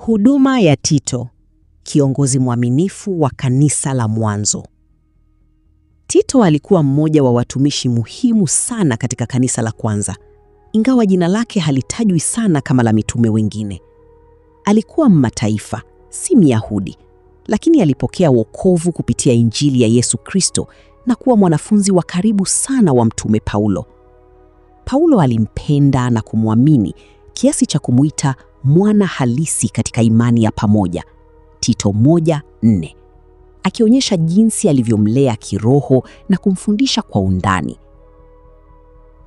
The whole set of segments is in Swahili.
Huduma ya Tito, kiongozi mwaminifu wa kanisa la mwanzo. Tito alikuwa mmoja wa watumishi muhimu sana katika kanisa la kwanza, ingawa jina lake halitajwi sana kama la mitume wengine. Alikuwa Mmataifa, si Myahudi, lakini alipokea wokovu kupitia Injili ya Yesu Kristo na kuwa mwanafunzi wa karibu sana wa Mtume Paulo. Paulo alimpenda na kumwamini kiasi cha kumuita mwana halisi katika imani ya pamoja, Tito 1:4, akionyesha jinsi alivyomlea kiroho na kumfundisha kwa undani.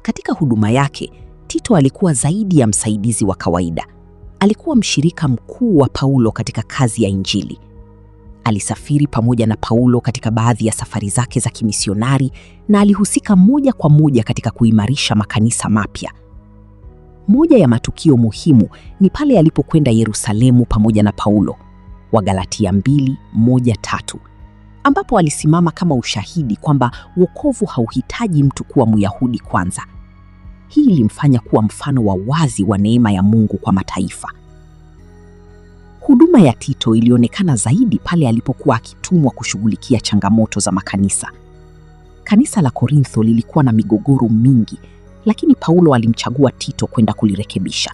Katika huduma yake, Tito alikuwa zaidi ya msaidizi wa kawaida. Alikuwa mshirika mkuu wa Paulo katika kazi ya Injili. Alisafiri pamoja na Paulo katika baadhi ya safari zake za kimisionari na alihusika moja kwa moja katika kuimarisha makanisa mapya. Moja ya matukio muhimu ni pale alipokwenda Yerusalemu pamoja na Paulo, Wagalatia 2:1-3, ambapo alisimama kama ushahidi kwamba wokovu hauhitaji mtu kuwa Myahudi kwanza. Hii ilimfanya kuwa mfano wa wazi wa neema ya Mungu kwa mataifa. Huduma ya Tito ilionekana zaidi pale alipokuwa akitumwa kushughulikia changamoto za makanisa. Kanisa la Korintho lilikuwa na migogoro mingi, lakini Paulo alimchagua Tito kwenda kulirekebisha.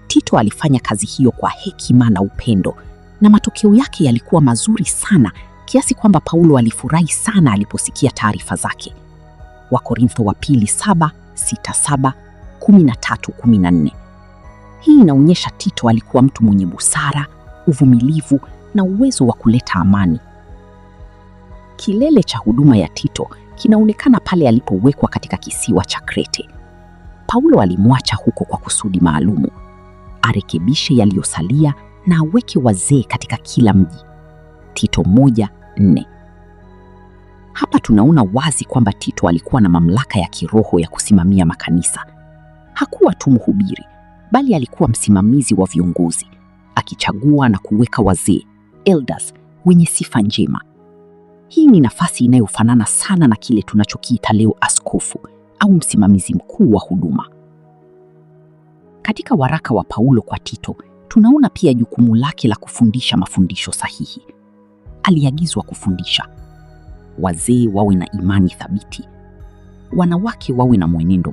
Tito alifanya kazi hiyo kwa hekima na upendo, na matokeo yake yalikuwa mazuri sana kiasi kwamba Paulo alifurahi sana aliposikia taarifa zake. Wakorintho wa pili 7:6-7, 13-14. Hii inaonyesha Tito alikuwa mtu mwenye busara, uvumilivu na uwezo wa kuleta amani. Kilele cha huduma ya Tito kinaonekana pale alipowekwa katika kisiwa cha Krete. Paulo alimwacha huko kwa kusudi maalumu, arekebishe yaliyosalia na aweke wazee katika kila mji. Tito 1:4. Hapa tunaona wazi kwamba Tito alikuwa na mamlaka ya kiroho ya kusimamia makanisa. Hakuwa tu mhubiri, bali alikuwa msimamizi wa viongozi, akichagua na kuweka wazee, elders, wenye sifa njema. Hii ni nafasi inayofanana sana na kile tunachokiita leo askofu au msimamizi mkuu wa huduma. Katika waraka wa Paulo kwa Tito, tunaona pia jukumu lake la kufundisha mafundisho sahihi. Aliagizwa kufundisha wazee wawe na imani thabiti, wanawake wawe na mwenendo